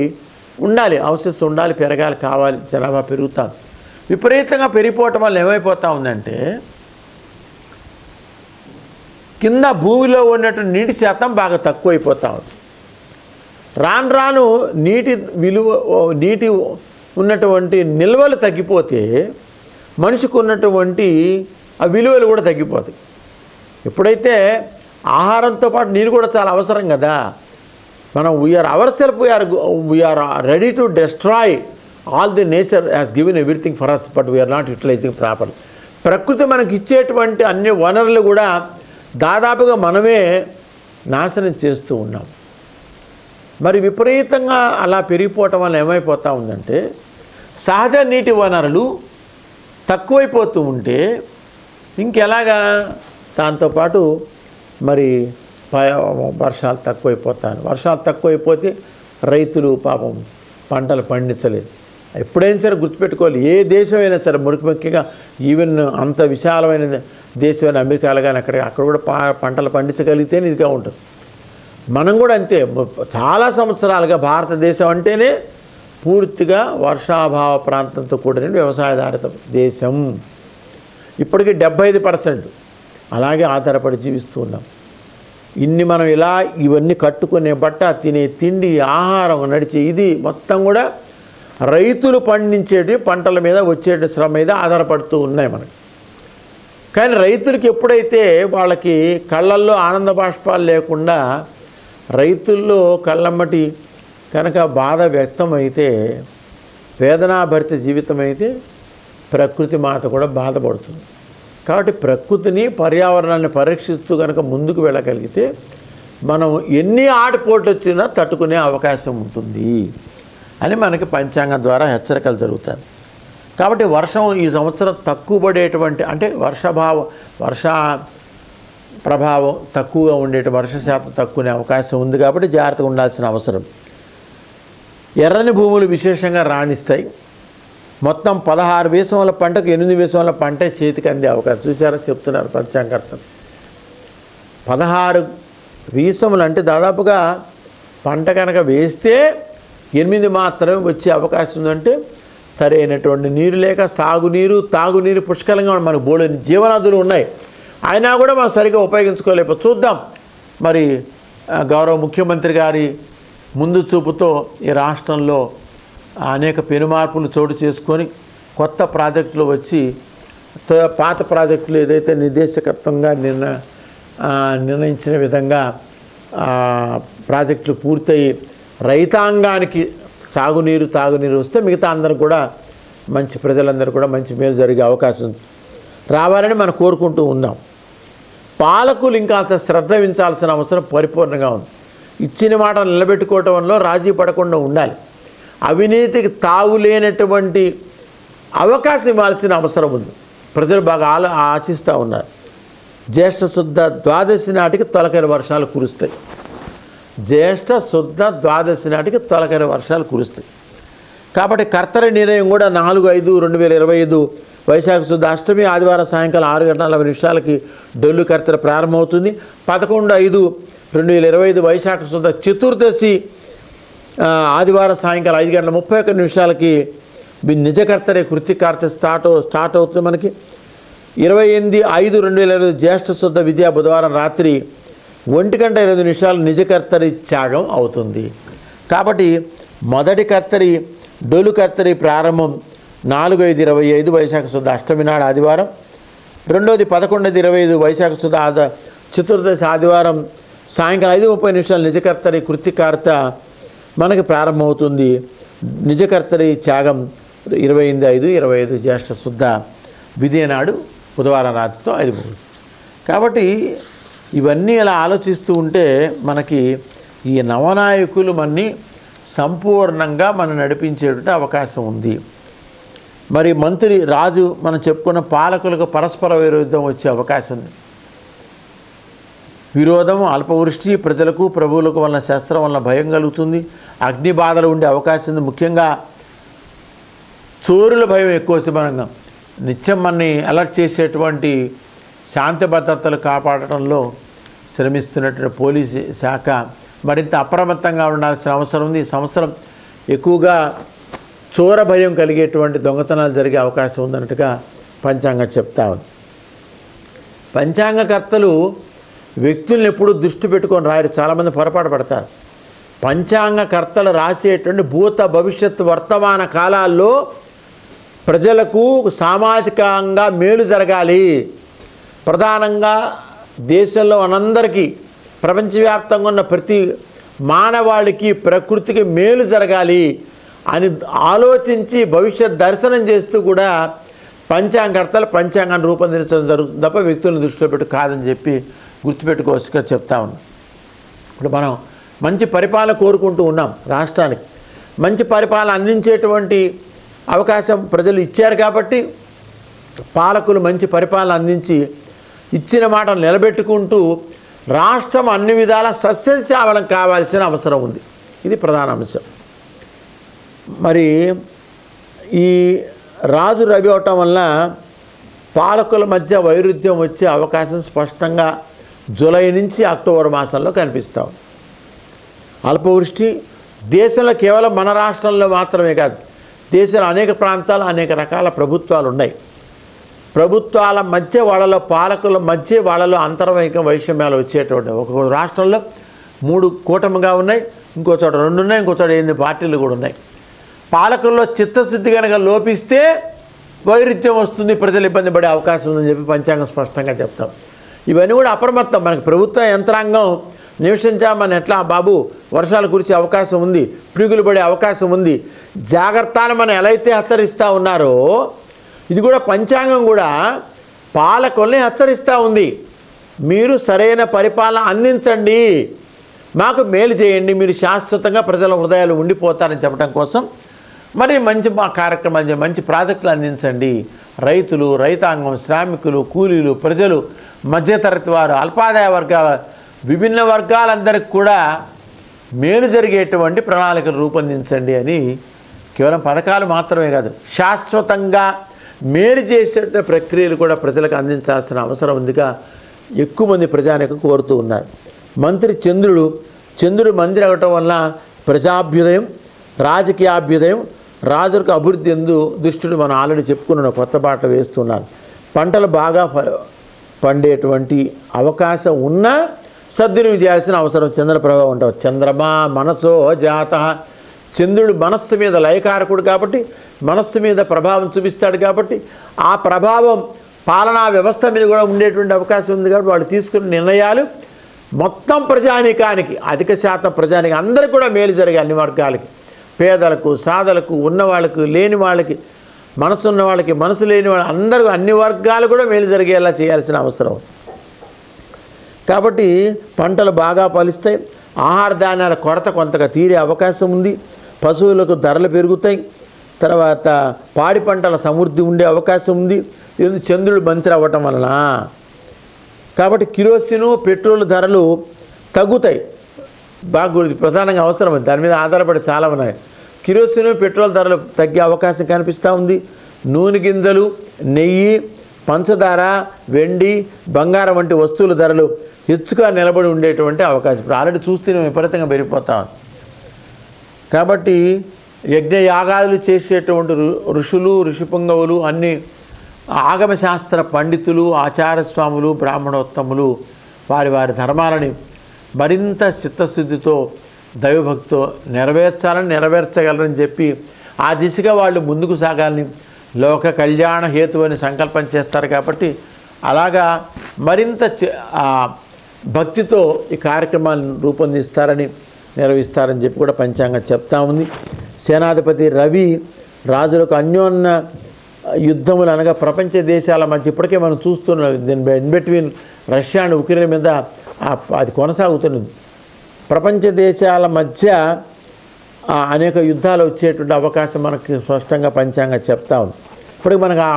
ఉండాలి, హౌసెస్ ఉండాలి, పెరగాలి, కావాలి, జనాభా పెరుగుతాను. విపరీతంగా పెరిగిపోవటం వల్ల ఏమైపోతూ ఉందంటే కింద భూమిలో ఉన్నటువంటి నీటి శాతం బాగా తక్కువైపోతూ ఉంది. రాను రాను నీటి ఉన్నటువంటి నిల్వలు తగ్గిపోతే మనిషికి ఉన్నటువంటి ఆ విలువలు కూడా తగ్గిపోతాయి. ఎప్పుడైతే ఆహారంతో పాటు నీరు కూడా చాలా అవసరం కదా. మనం we're ready to destroy all the nature has given everything for us, but we're not utilising properly. ప్రకృతి మనకి ఇచ్చేటువంటి అన్ని వనరులు కూడా దాదాపుగా మనమే నాశనం చేస్తూ ఉన్నాం. మరి విపరీతంగా అలా పెరిగిపోవటం వల్ల ఏమైపోతూ ఉందంటే సహజ నీటి వనరులు తక్కువైపోతూ ఉంటే ఇంకెలాగా, దాంతోపాటు మరి వర్షాలు తక్కువైపోతాయి. వర్షాలు తక్కువైపోతే రైతులు పాపం పంటలు పండించలేదు. ఎప్పుడైనా సరే గుర్తుపెట్టుకోవాలి, ఏ దేశమైనా సరే, ముఖ్యంగా ఈవెన్ అంత విశాలమైన దేశమైన అమెరికాలో కానీ అక్కడ కూడా పంటలు పండించగలిగితేనే ఇదిగా ఉంటుంది. మనం కూడా అంతే. చాలా సంవత్సరాలుగా భారతదేశం అంటేనే పూర్తిగా వర్షాభావ ప్రాంతంతో కూడిన వ్యవసాయాధారిత దేశం. ఇప్పటికీ 75% అలాగే ఆధారపడి జీవిస్తూ ఉన్నాం. మనం ఇలా ఇవన్నీ కట్టుకునే బట్ట, తినే తిండి, ఆహారం, నడిచే ఇది మొత్తం కూడా రైతులు పండించేటి పంటల మీద వచ్చేటి శ్రమ మీద ఆధారపడుతూ ఉన్నాయి మనకి. కానీ రైతులకి ఎప్పుడైతే వాళ్ళకి కళ్ళల్లో ఆనంద బాష్పాలు లేకుండా రైతుల్లో కళ్ళమ్మటి కనుక బాధ వ్యక్తమైతే, వేదనాభరిత జీవితం అయితే ప్రకృతి మాత కూడా బాధపడుతుంది. కాబట్టి ప్రకృతిని, పర్యావరణాన్ని పరీక్షిస్తూ కనుక ముందుకు వెళ్ళగలిగితే మనం ఎన్ని ఆటుపోట్లు వచ్చినా తట్టుకునే అవకాశం ఉంటుంది అని మనకి పంచాంగం ద్వారా హెచ్చరికలు జరుగుతాయి. కాబట్టి వర్షం ఈ సంవత్సరం తక్కువ పడేటువంటి, అంటే వర్ష ప్రభావం తక్కువగా ఉండేటి, వర్ష శాతం తక్కువనే అవకాశం ఉంది. కాబట్టి జాగ్రత్తగా ఉండాల్సిన అవసరం. ఎర్రని భూములు విశేషంగా రాణిస్తాయి. మొత్తం 16 వేసముల పంటకు 8 వేసముల పంటే చేతికి అందే అవకాశం. చూసారా, చెప్తున్నారు పంచాంగకర్తలు. 16 వీసములు అంటే దాదాపుగా పంట కనుక వేస్తే 8 మాత్రమే వచ్చే అవకాశం ఉందంటే సరైనటువంటి నీరు లేక, సాగునీరు, తాగునీరు పుష్కలంగా మనకు బోలెని జీవనదులు ఉన్నాయి, అయినా కూడా మనం సరిగ్గా ఉపయోగించుకోలేకపోతే. చూద్దాం మరి గౌరవ ముఖ్యమంత్రి గారి ముందు చూపుతో ఈ రాష్ట్రంలో అనేక పెనుమార్పులు చోటు చేసుకొని కొత్త ప్రాజెక్టులు వచ్చి పాత ప్రాజెక్టులు ఏదైతే నిర్దేశకత్వంగా నిర్ణయించిన విధంగా ప్రాజెక్టులు పూర్తయి రైతాంగానికి సాగునీరు, తాగునీరు వస్తే మిగతా అందరూ కూడా మంచి, ప్రజలందరూ కూడా మంచి మేలు జరిగే అవకాశం రావాలని మనం కోరుకుంటూ ఉన్నాం. పాలకులు ఇంకా అంత శ్రద్ధ వహించాల్సిన అవసరం పరిపూర్ణంగా ఉంది. ఇచ్చిన మాట నిలబెట్టుకోవటంలో రాజీ పడకుండా ఉండాలి. అవినీతికి తావులేనటువంటి అవకాశం ఇవ్వాల్సిన అవసరం ఉంది. ప్రజలు బాగా ఆశిస్తూ ఉన్నారు. జ్యేష్ఠ శుద్ధ ద్వాదశి నాటికి తొలకరి వర్షాలు కురుస్తాయి. జ్యేష్ఠ శుద్ధ ద్వాదశి నాటికి తొలకరి వర్షాలు కురుస్తాయి. కాబట్టి కర్తరి నిర్ణయం కూడా 4/5/2025 వైశాఖ శుద్ధ అష్టమి ఆదివారం సాయంకాలం 6:40 డొల్లు కర్తర ప్రారంభమవుతుంది. 11/5/2025 వైశాఖ శుద్ధ చతుర్దశి ఆదివారం సాయంకాలం 5:31 నిజకర్తరే కృతికార్త స్టార్ట్ అవుతుంది మనకి. 28/5/2025 జ్యేష్ఠ శుద్ధ విద్యా బుధవారం రాత్రి 1:20 నిజకర్తరి త్యాగం అవుతుంది. కాబట్టి మొదటి కర్తరి డొలు కర్తరి ప్రారంభం 4/5/25 వైశాఖ శుద్ధ అష్టమి నాడు ఆదివారం. రెండోది 11/25 వైశాఖ శుద్ధ చతుర్దశి ఆదివారం సాయంకాలం 5:30 నిజకర్తరి కృతికార్త మనకి ప్రారంభమవుతుంది. నిజకర్తరి త్యాగం 28/5/25 జ్యేష్ఠ శుద్ధ విధియ నాడు బుధవారం రాత్రితో 5. కాబట్టి ఇవన్నీ అలా ఆలోచిస్తూ ఉంటే మనకి ఈ నవనాయకులు మనని సంపూర్ణంగా మనం నడిపించేటువంటి అవకాశం ఉంది. మరి మంత్రి రాజు మనం చెప్పుకున్న పాలకులకు పరస్పర విరోధం వచ్చే అవకాశం ఉంది. విరోధం, అల్పవృష్టి, ప్రజలకు ప్రభువులకు వలన శస్త్రం వలన భయం కలుగుతుంది. అగ్ని బాధలు ఉండే అవకాశం ఉంది. ముఖ్యంగా చోరుల భయం ఎక్కువ వస్తే నిత్యం మనని అలర్ట్ చేసేటువంటి శాంతి భద్రతలు కాపాడటంలో శ్రమిస్తున్నటువంటి పోలీసు శాఖ మరింత అప్రమత్తంగా ఉండాల్సిన అవసరం ఉంది. ఈ సంవత్సరం ఎక్కువగా చోర భయం కలిగేటువంటి దొంగతనాలు జరిగే అవకాశం ఉందన్నట్టుగా పంచాంగం చెప్తా ఉంది. పంచాంగకర్తలు వ్యక్తులను ఎప్పుడూ దృష్టి పెట్టుకొని రాయరు, చాలామంది పొరపాటు పడతారు. పంచాంగకర్తలు రాసేటువంటి భూత, భవిష్యత్తు, వర్తమాన కాలాల్లో ప్రజలకు సామాజికంగా మేలు జరగాలి, ప్రధానంగా దేశంలో మనందరికీ, ప్రపంచవ్యాప్తంగా ఉన్న ప్రతి మానవాళికి, ప్రకృతికి మేలు జరగాలి అని ఆలోచించి భవిష్యత్ దర్శనం చేస్తూ కూడా పంచాంగకర్తలు పంచాంగాన్ని రూపొందించడం జరుగుతుంది తప్ప వ్యక్తులను దృష్టిలో పెట్టి కాదని చెప్పి గుర్తుపెట్టుకోవచ్చుగా చెప్తా ఉన్నాం. ఇప్పుడు మనం మంచి పరిపాలన కోరుకుంటూ ఉన్నాం. రాష్ట్రానికి మంచి పరిపాలన అందించేటువంటి అవకాశం ప్రజలు ఇచ్చారు కాబట్టి పాలకులు మంచి పరిపాలన అందించి ఇచ్చిన మాట నిలబెట్టుకుంటూ రాష్ట్రం అన్ని విధాల సస్యశ్యామలం కావాల్సిన అవసరం ఉంది. ఇది ప్రధాన అంశం. మరి ఈ రాజు రవి అవటం వల్ల పాలకుల మధ్య వైరుధ్యం వచ్చే అవకాశం స్పష్టంగా జూలై నుంచి అక్టోబర్ మాసంలో కనిపిస్తాం. అల్పవృష్టి దేశంలో కేవలం మన రాష్ట్రంలో మాత్రమే కాదు, దేశంలో అనేక ప్రాంతాలు అనేక రకాల ప్రభుత్వాలు ఉన్నాయి. ప్రభుత్వాల మధ్య వాళ్ళలో పాలకుల మధ్య వాళ్ళలో అంతర్వైక వైషమ్యాలు వచ్చేటువంటి ఒక్కొక్క రాష్ట్రంలో 3 కూటమిగా ఉన్నాయి, ఇంకో చోట 2 ఉన్నాయి, ఇంకో చోట 8 పార్టీలు కూడా ఉన్నాయి. పాలకుల్లో చిత్తశుద్ధి కనుక లోపిస్తే వైరుధ్యం వస్తుంది, ప్రజలు ఇబ్బంది పడే అవకాశం ఉందని చెప్పి పంచాంగం స్పష్టంగా చెప్తాం. ఇవన్నీ కూడా అప్రమత్తం. మనకి ప్రభుత్వ యంత్రాంగం నివసించామని ఎట్లా బాబు వర్షాలు కురిసే అవకాశం ఉంది, పిడుగులు పడే అవకాశం ఉంది, జాగ్రత్త అని మనం ఎలా అయితే హెచ్చరిస్తూ ఉన్నారో ఇది కూడా పంచాంగం కూడా పాలకుల్ని హెచ్చరిస్తూ ఉంది. మీరు సరైన పరిపాలన అందించండి, మాకు మేలు చేయండి, మీరు శాశ్వతంగా ప్రజల హృదయాలు ఉండిపోతారని చెప్పడం కోసం మరి మంచి మా కార్యక్రమాలు మంచి ప్రాజెక్టులు అందించండి. రైతులు, రైతాంగం, శ్రామికులు, కూలీలు, ప్రజలు, మధ్యతరగతి వారు, అల్పాదాయ వర్గాల విభిన్న వర్గాలందరికీ కూడా మేలు జరిగేటువంటి ప్రణాళికలు రూపొందించండి అని కేవలం పథకాలు మాత్రమే కాదు, శాశ్వతంగా మేలు చేసే ప్రక్రియలు కూడా ప్రజలకు అందించాల్సిన అవసరం ఉందిగా ఎక్కువ మంది ప్రజానికం కోరుతూ ఉన్నారు. మంత్రి చంద్రుడు మంత్రి అవ్వటం వల్ల ప్రజాభ్యుదయం, రాజకీయాభ్యుదయం, రాజులకు అభివృద్ధి ఎందు దృష్టిని మనం ఆల్రెడీ చెప్పుకున్న కొత్త బాట వేస్తున్నారు. పంటలు బాగా పండేటువంటి అవకాశం ఉన్నా సద్వినియోగం చేయాల్సిన అవసరం చంద్రప్రభావం ఉంటుంది. చంద్రమా మనసో జాత, చంద్రుడు మనస్సు మీద లయకారకుడు కాబట్టి మనస్సు మీద ప్రభావం చూపిస్తాడు కాబట్టి ఆ ప్రభావం పాలనా వ్యవస్థ మీద కూడా ఉండేటువంటి అవకాశం ఉంది. కాబట్టి వాళ్ళు తీసుకున్న నిర్ణయాలు మొత్తం ప్రజానీకానికి, అధిక శాతం ప్రజానికి అందరికీ కూడా మేలు జరిగే అన్ని వర్గాలకి, పేదలకు, సాధలకు, ఉన్నవాళ్ళకు, లేని వాళ్ళకి, మనసు ఉన్న వాళ్ళకి, మనసు లేని వాళ్ళకి, అందరూ అన్ని వర్గాలు కూడా మేలు జరిగేలా చేయాల్సిన అవసరం. కాబట్టి పంటలు బాగా ఫలిస్తాయి, ఆహార ధాన్యాల కొరత కొంతగా తీరే అవకాశం ఉంది, పశువులకు ధరలు పెరుగుతాయి, తర్వాత పాడి పంటల సమృద్ధి ఉండే అవకాశం ఉంది. ఇది చంద్రుడు మంత్రి అవ్వటం వలన. కాబట్టి కిరోసిను, పెట్రోల్ ధరలు తగ్గుతాయి. బాగా ప్రధానంగా అవసరం, దాని మీద ఆధారపడి చాలా ఉన్నాయి. కిరోసిను, పెట్రోల్ ధరలు తగ్గే అవకాశం కనిపిస్తూ ఉంది. నూనె గింజలు, నెయ్యి, పంచదార, వెండి, బంగారం వంటి వస్తువుల ధరలు హెచ్చుగా నిలబడి ఉండేటువంటి అవకాశం ఇప్పుడు ఆల్రెడీ చూస్తే విపరీతంగా పెరిగిపోతాం. కాబట్టి యజ్ఞయాగాదులు చేసేటువంటి ఋషులు, ఋషిపుంగవులు, అన్ని ఆగమశాస్త్ర పండితులు, ఆచార్యస్వాములు, బ్రాహ్మణోత్తములు వారి వారి ధర్మాలని మరింత చిత్తశుద్ధితో దైవభక్తితో నెరవేర్చగలరని చెప్పి ఆ దిశగా వాళ్ళు ముందుకు సాగాలని లోక కళ్యాణ హేతు అని సంకల్పం చేస్తారు. కాబట్టి అలాగా మరింత భక్తితో ఈ కార్యక్రమాలను రూపొందిస్తారని నిర్వహిస్తారని చెప్పి కూడా పంచాంగం చెప్తా ఉంది. సేనాధిపతి రవి రాజులకు అన్యోన్య యుద్ధములు అనగా ప్రపంచ దేశాల మధ్య ఇప్పటికే మనం చూస్తున్నాం. In between Russia and Ukraine మీద అది కొనసాగుతున్నది. ప్రపంచ దేశాల మధ్య అనేక యుద్ధాలు వచ్చేటువంటి అవకాశం మనకి స్పష్టంగా పంచాంగం చెప్తా ఉంది. ఇప్పటికి మనకు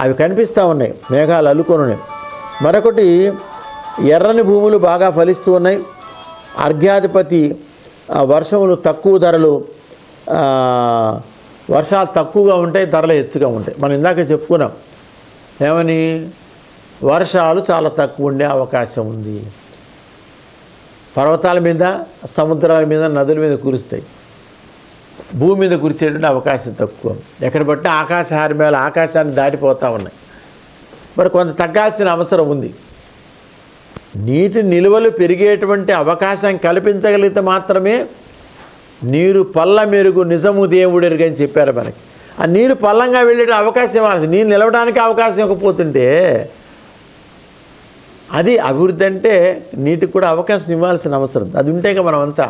అవి కనిపిస్తూ ఉన్నాయి, మేఘాలు అల్లుకొని ఉన్నాయి. మరొకటి ఎర్రని భూములు బాగా ఫలిస్తూ ఉన్నాయి. అర్ఘ్యాధిపతి వర్షములు తక్కువ ధరలు, వర్షాలు తక్కువగా ఉంటాయి, ధరలు హెచ్చుగా ఉంటాయి. మనం ఇందాక చెప్పుకున్నాం ఏమని, వర్షాలు చాలా తక్కువ ఉండే అవకాశం ఉంది. పర్వతాల మీద, సముద్రాల మీద, నదుల మీద కురుస్తాయి. భూమి మీద కురిసేటువంటి అవకాశం తక్కువ. ఎక్కడ పట్టినా ఆకాశహారి మేళ ఆకాశాన్ని దాటిపోతూ ఉన్నాయి. మరి కొంత తగ్గాల్సిన అవసరం ఉంది. నీటి నిల్వలు పెరిగేటువంటి అవకాశం కల్పించగలిగితే మాత్రమే నీరు పల్ల మెరుగు నిజము దేవుడెరుగు అని చెప్పారు మనకి. ఆ నీరు పల్లంగా వెళ్ళే అవకాశం ఇవ్వాలి. నీరు నిలవడానికి అవకాశం ఇవ్వకపోతుంటే అది అభివృద్ధి అంటే నీటికి కూడా అవకాశం ఇవ్వాల్సిన అవసరం. అది ఉంటేగా మనం అంతా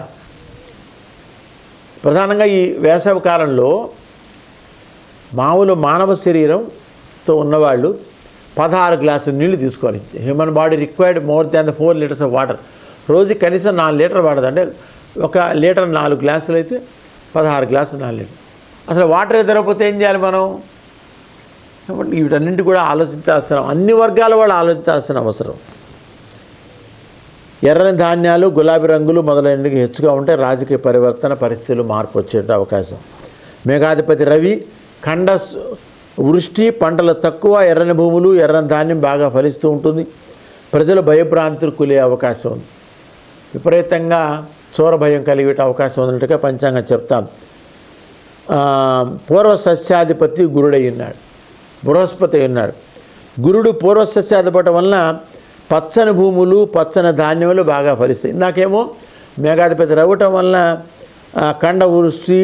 ప్రధానంగా ఈ వేసవి కాలంలో మామూలు మానవ శరీరం తో ఉన్నవాళ్ళు 16 గ్లాసులు నీళ్లు తీసుకోవాలి. Human body required more than 4 litres of water. రోజు కనీసం 4 లీటర్ వాడదు. అంటే 1 లీటర్ 4 గ్లాసులు అయితే 16 గ్లాసులు 4 లీటర్. అసలు వాటర్ ఎదరకపోతే ఏం చేయాలి మనం? కాబట్టి వీటన్నింటి కూడా ఆలోచించాల్సిన, అన్ని వర్గాల వాళ్ళు ఆలోచించాల్సిన అవసరం. ఎర్రని ధాన్యాలు, గులాబీ రంగులు మొదలైనవి హెచ్చుగా ఉంటే రాజకీయ పరివర్తన, పరిస్థితులు మార్పు వచ్చే అవకాశం. మేఘాధిపతి రవి, ఖండ వృష్టి, పంటలు తక్కువ, ఎర్రని భూములు, ఎర్రని ధాన్యం బాగా ఫలిస్తూ ఉంటుంది. ప్రజలు భయభ్రాంతులు కూలే అవకాశం ఉంది. విపరీతంగా చోర భయం కలిగే అవకాశం ఉన్నట్టుగా పంచాంగం చెప్తాం. పూర్వ సస్యాధిపతి గురుడై ఉన్నాడు, బృహస్పతి ఉన్నాడు. గురుడు పూర్వ సస్యాధిపతి వలన పచ్చని భూములు, పచ్చని ధాన్యములు బాగా ఫలిస్తాయి. ఇందాకేమో మేఘాధిపతి రవ్వటం వలన ఖండ వృష్టి,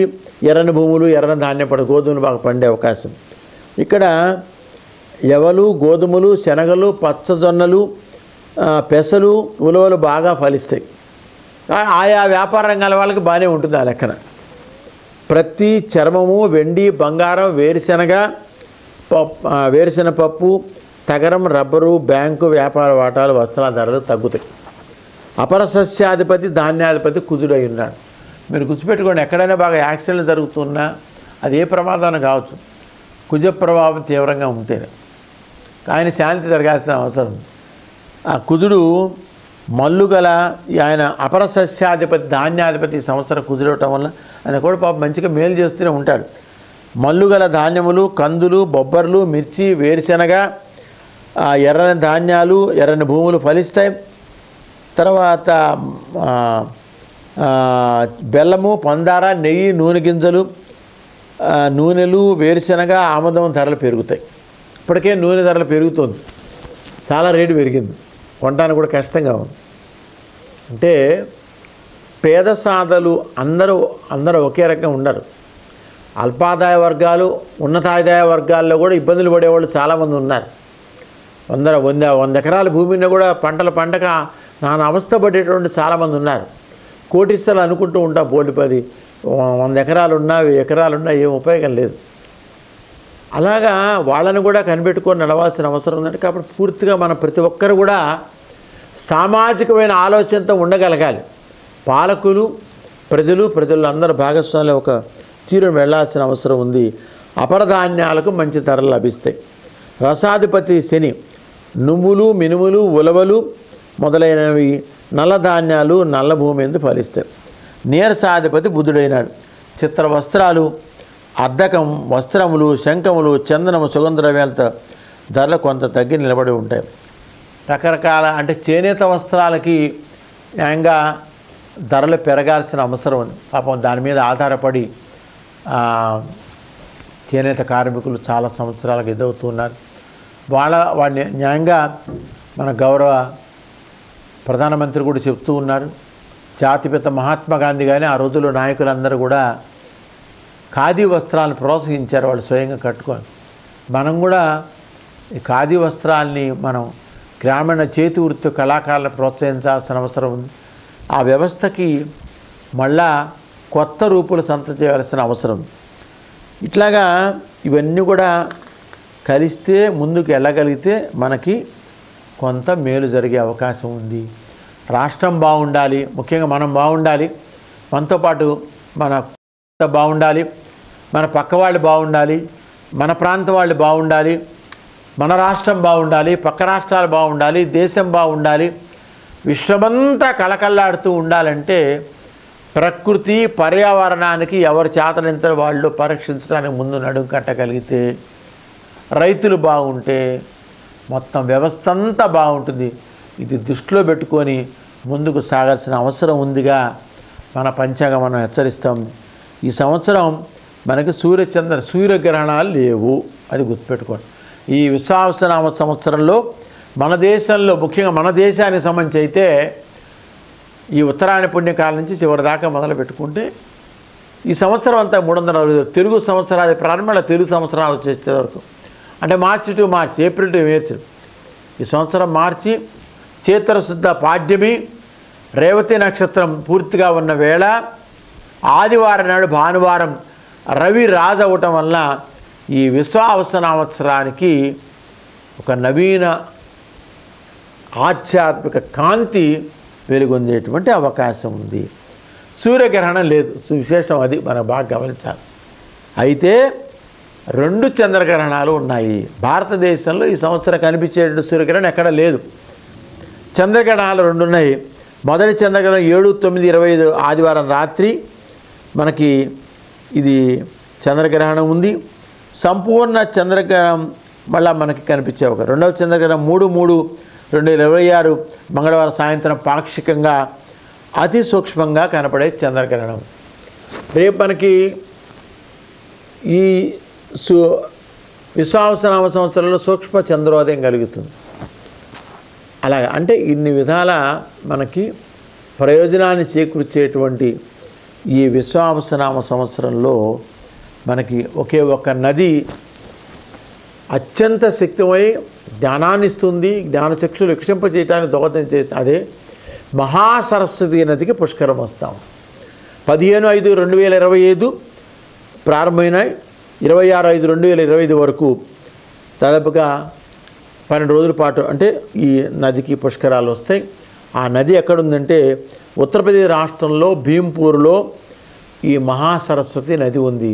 ఎర్రని భూములు, ఎర్రని ధాన్యం పడి గోధుమలు బాగా పండే అవకాశం. ఇక్కడ ఎవలు, గోధుమలు, శనగలు, పచ్చజొన్నలు, పెసలు, ఉలవలు బాగా ఫలిస్తాయి. ఆయా వ్యాపార రంగాల వాళ్ళకి బాగానే ఉంటుంది ఆ లెక్కన. ప్రతి చర్మము, వెండి, బంగారం, వేరుశెనగ పప్పు, తగరం, రబ్బరు, బ్యాంకు, వ్యాపార వాటాలు, వస్త్రాల ధరలు తగ్గుతాయి. అపర సస్యాధిపతి ధాన్యాధిపతి కుజుడై ఉన్నాడు. మీరు గుర్తుపెట్టుకోండి, ఎక్కడైనా బాగా యాక్సిడెంట్లు జరుగుతున్నా అది ఏ ప్రమాదం కావచ్చు, కుజ ప్రభావం తీవ్రంగా ఉంటేనే. ఆయన శాంతి జరగాల్సిన అవసరం. ఆ కుజుడు మల్లుగల ఆయన అపర సస్యాధిపతి ధాన్యాధిపతి సంవత్సరం కుజుడవటం వల్ల ఆయన కూడా పాపం మంచిగా మేలు చేస్తూనే ఉంటాడు. మల్లుగల ధాన్యములు, కందులు, బొబ్బర్లు, మిర్చి, వేరుశెనగ, ఎర్రని ధాన్యాలు, ఎర్రని భూములు ఫలిస్తాయి. తర్వాత బెల్లము, పందార, నెయ్యి, నూనె గింజలు, నూనెలు, వేరుశెనగ, ఆముదం ధరలు పెరుగుతాయి. ఇప్పటికే నూనె ధరలు పెరుగుతుంది, చాలా రేటు పెరిగింది, కొనడానికి కూడా కష్టంగా ఉంది. అంటే పేద సాధలు అందరూ ఒకే రకంగా ఉండరు. అల్పాదాయ వర్గాలు, ఉన్నతాదాయ వర్గాల్లో కూడా ఇబ్బందులు పడేవాళ్ళు చాలామంది ఉన్నారు. 100 ఎకరాల భూమిని కూడా పంటల పండగ నానా అవస్థ పడేటువంటి చాలామంది ఉన్నారు. కోటీశ్వరులు అనుకుంటూ ఉంటా, 10 100 ఎకరాలున్నా 1000 ఎకరాలున్నా ఏం ఉపయోగం లేదు. అలాగా వాళ్ళని కూడా కనిపెట్టుకొని నడవాల్సిన అవసరం ఉందంటే. కాబట్టి పూర్తిగా మనం ప్రతి ఒక్కరు కూడా సామాజికమైన ఆలోచనతో ఉండగలగాలి. పాలకులు, ప్రజలు అందరూ భాగస్వామ్యంలో ఒక తీరును వెళ్లాల్సిన అవసరం ఉంది. అపరధాన్యాలకు మంచి ధరలు లభిస్తాయి. రసాధిపతి శని నువ్వులు, మినుములు, ఉలవలు మొదలైనవి నల్ల ధాన్యాలు, నల్ల భూమి ఎందు ఫలిస్తాయి. నీరసాధిపతి బుధుడైనాడు. చిత్ర వస్త్రాలు, అద్దకం, వస్త్రములు, శంఖములు, చందనము, సుగంధద్రవ్యాలతో ధరలు కొంత తగ్గి నిలబడి ఉంటాయి. రకరకాల అంటే చేనేత వస్త్రాలకి న్యాయంగా ధరలు పెరగాల్సిన అవసరం ఉంది. పాపం దాని మీద ఆధారపడి చేనేత కార్మికులు చాలా సంవత్సరాలకు ఎదుగుతున్నారు. వాడిని న్యాయంగా మన గౌరవ ప్రధానమంత్రి కూడా చెప్తూ ఉన్నారు. జాతిపిత మహాత్మా గాంధీ కానీ ఆ రోజుల్లో నాయకులందరూ కూడా ఖాదీ వస్త్రాలను ప్రోత్సహించారు, వాళ్ళు స్వయంగా కట్టుకొని. మనం కూడా ఈ ఖాదీ వస్త్రాల్ని మనం గ్రామీణ చేతి వృత్తి కళాకారులను ప్రోత్సహించాల్సిన అవసరం ఉంది. ఆ వ్యవస్థకి మళ్ళా కొత్త రూపులు సంత చేయాల్సిన అవసరం. ఇట్లాగా ఇవన్నీ కూడా కలిస్తే ముందుకు వెళ్ళగలిగితే మనకి కొంత మేలు జరిగే అవకాశం ఉంది. రాష్ట్రం బాగుండాలి, ముఖ్యంగా మనం బాగుండాలి, మనతో పాటు మన బాగుండాలి, మన పక్క వాళ్ళు బాగుండాలి, మన ప్రాంతం వాళ్ళు బాగుండాలి, మన రాష్ట్రం బాగుండాలి, పక్క రాష్ట్రాలు బాగుండాలి, దేశం బాగుండాలి, విశ్వమంతా కళకళలాడుతూ ఉండాలంటే ప్రకృతి పర్యావరణానికి ఎవరు చేతనంతర వాళ్ళు పరీక్షించడానికి ముందు నడుము కట్టగలిగితే, రైతులు బాగుంటే మొత్తం వ్యవస్థ అంతా బాగుంటుంది. ఇది దృష్టిలో పెట్టుకొని ముందుకు సాగాల్సిన అవసరం ఉందిగా మన పంచాంగం మనం హెచ్చరిస్తాం. ఈ సంవత్సరం మనకి సూర్యగ్రహణాలు లేవు, అది గుర్తుపెట్టుకోండి. ఈ విశ్వావసనామ సంవత్సరంలో మన దేశంలో ముఖ్యంగా మన దేశానికి సంబంధించి అయితే ఈ ఉత్తరాయణ పుణ్యకాలం నుంచి చివరి దాకా మొదలు పెట్టుకుంటే ఈ సంవత్సరం అంతా 360 తెలుగు సంవత్సరాది ప్రారంభంలో తెలుగు సంవత్సరాలు వచ్చేసే వరకు, అంటే మార్చి టు మార్చి, ఏప్రిల్ టు మార్చి, ఈ సంవత్సరం మార్చి చైత్రశుద్ధ పాడ్యమి రేవతి నక్షత్రం పూర్తిగా ఉన్న వేళ ఆదివారం నాడు భానువారం రవి రాజు అవ్వటం వల్ల ఈ విశ్వావస సంవత్సరానికి ఒక నవీన ఆధ్యాత్మిక కాంతి వెలుగొందేటువంటి అవకాశం ఉంది. సూర్యగ్రహణం లేదు, విశేషం అది మనం బాగా గమనించాలి. అయితే 2 చంద్రగ్రహణాలు ఉన్నాయి భారతదేశంలో. ఈ సంవత్సరం కనిపించేటువంటి సూర్యగ్రహణం ఎక్కడ లేదు. చంద్రగ్రహణాలు 2 ఉన్నాయి. మొదటి చంద్రగ్రహణం 7, 9, 25 ఆదివారం రాత్రి మనకి ఇది చంద్రగ్రహణం ఉంది. సంపూర్ణ చంద్రగ్రహణం మళ్ళీ మనకి కనిపించే ఒక రెండవ చంద్రగ్రహణం 3/3/2026 మంగళవారం సాయంత్రం పాక్షికంగా అతి సూక్ష్మంగా కనపడే చంద్రగ్రహణం. రేపు మనకి ఈ విశ్వావసనామ సంవత్సరంలో సూక్ష్మ చంద్రోదయం కలుగుతుంది. అలాగా అంటే ఇన్ని విధాల మనకి ప్రయోజనాన్ని చేకూర్చేటువంటి ఈ విశ్వావసనామ సంవత్సరంలో మనకి ఒకే ఒక నది అత్యంత శక్తిమై జ్ఞానాన్ని ఇస్తుంది, జ్ఞానచక్షులు విక్షింపజేయడానికి దోహదం చేస్తుంది. అదే మహాసరస్వతి నదికి పుష్కరం వస్తాం. 15/5/2025 ప్రారంభమైనాయి. 26/5/2025 వరకు దాదాపుగా 12 రోజుల పాటు అంటే ఈ నదికి పుష్కరాలు వస్తాయి. ఆ నది ఎక్కడుందంటే ఉత్తరప్రదేశ్ రాష్ట్రంలో భీంపూర్లో ఈ మహాసరస్వతి నది ఉంది.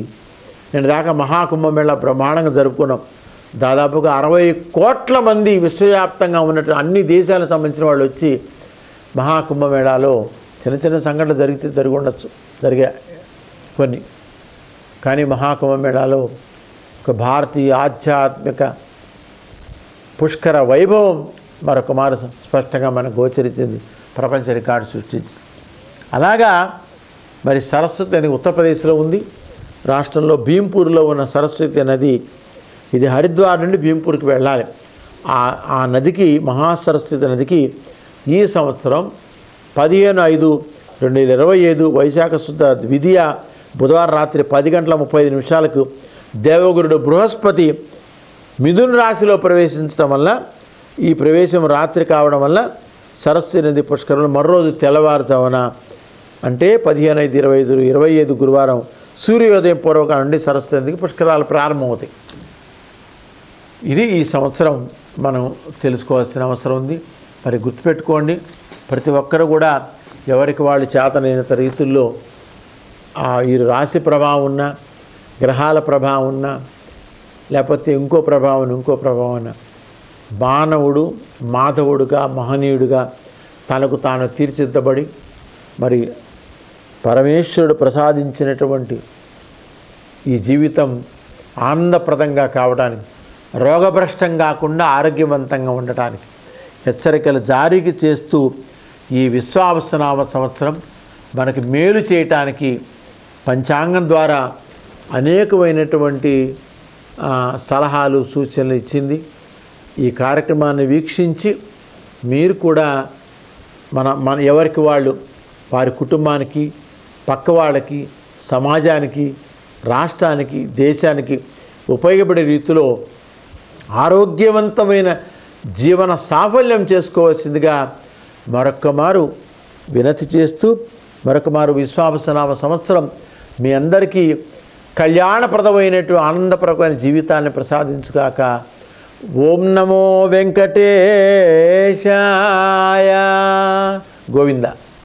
నేను దాకా మహాకుంభమేళా బ్రహ్మాండంగా జరుపుకున్నాం. దాదాపుగా 60 కోట్ల మంది విశ్వవ్యాప్తంగా ఉన్నట్టు అన్ని దేశాలకు సంబంధించిన వాళ్ళు వచ్చి మహాకుంభమేళాలో చిన్న చిన్న సంఘటనలు జరిగాయి కొన్ని. కానీ మహాకుంభమేళాలో ఒక భారతీయ ఆధ్యాత్మిక పుష్కర వైభవం మరొక మారు స్పష్టంగా మనకు గోచరించింది, ప్రపంచ రికార్డు సృష్టించింది. అలాగా మరి సరస్వతి నది ఉత్తరప్రదేశ్లో ఉంది. రాష్ట్రంలో భీంపూర్లో ఉన్న సరస్వతి నది ఇది హరిద్వార్ నుండి భీంపూర్కి వెళ్ళాలి. ఆ నదికి మహాసరస్వతి నదికి ఈ సంవత్సరం 15/5/2025 వైశాఖ శుద్ధ ద్వితీయ బుధవారం రాత్రి 10:35 దేవగురుడు బృహస్పతి మిథున రాశిలో ప్రవేశించడం వల్ల, ఈ ప్రవేశం రాత్రి కావడం వల్ల సరస్వతి నది పుష్కరంలో మరోజు తెల్లవారుజామున అంటే 15/5/2025 గురువారం సూర్యోదయం పూర్వక నుండి సరస్వతి నదికి పుష్కరాలు ప్రారంభమవుతాయి. ఇది ఈ సంవత్సరం మనం తెలుసుకోవాల్సిన అవసరం ఉంది. మరి గుర్తుపెట్టుకోండి, ప్రతి ఒక్కరు కూడా ఎవరికి వాళ్ళు చేతనైనంత రీతుల్లో ఈ రాశి ప్రభావం ఉన్నా, గ్రహాల ప్రభావం ఉన్నా, లేకపోతే ఇంకో ప్రభావం ఉన్నా మానవుడు మాధవుడుగా మహనీయుడుగా తనకు తాను తీర్చిదిద్దబడి మరి పరమేశ్వరుడు ప్రసాదించినటువంటి ఈ జీవితం ఆనందప్రదంగా కావడానికి, రోగభ్రష్టం కాకుండా ఆరోగ్యవంతంగా ఉండటానికి హెచ్చరికలు జారీకి చేస్తూ ఈ విశ్వావసనామ సంవత్సరం మనకి మేలు చేయటానికి పంచాంగం ద్వారా అనేకమైనటువంటి సలహాలు సూచనలు ఇచ్చింది. ఈ కార్యక్రమాన్ని వీక్షించి మీరు కూడా మన ఎవరికి వాళ్ళు వారి కుటుంబానికి, పక్క వాళ్ళకి, సమాజానికి, రాష్ట్రానికి, దేశానికి ఉపయోగపడే రీతిలో ఆరోగ్యవంతమైన జీవన సాఫల్యం చేసుకోవాల్సిందిగా మరొకమారు వినతి చేస్తూ, మరొకమారు విశ్వావసనామ సంవత్సరం మీ అందరికీ కళ్యాణప్రదమైనటువంటి ఆనందప్రదమైన జీవితాన్ని ప్రసాదించుగాక. ఓం నమో వెంకటేశాయ. గోవింద.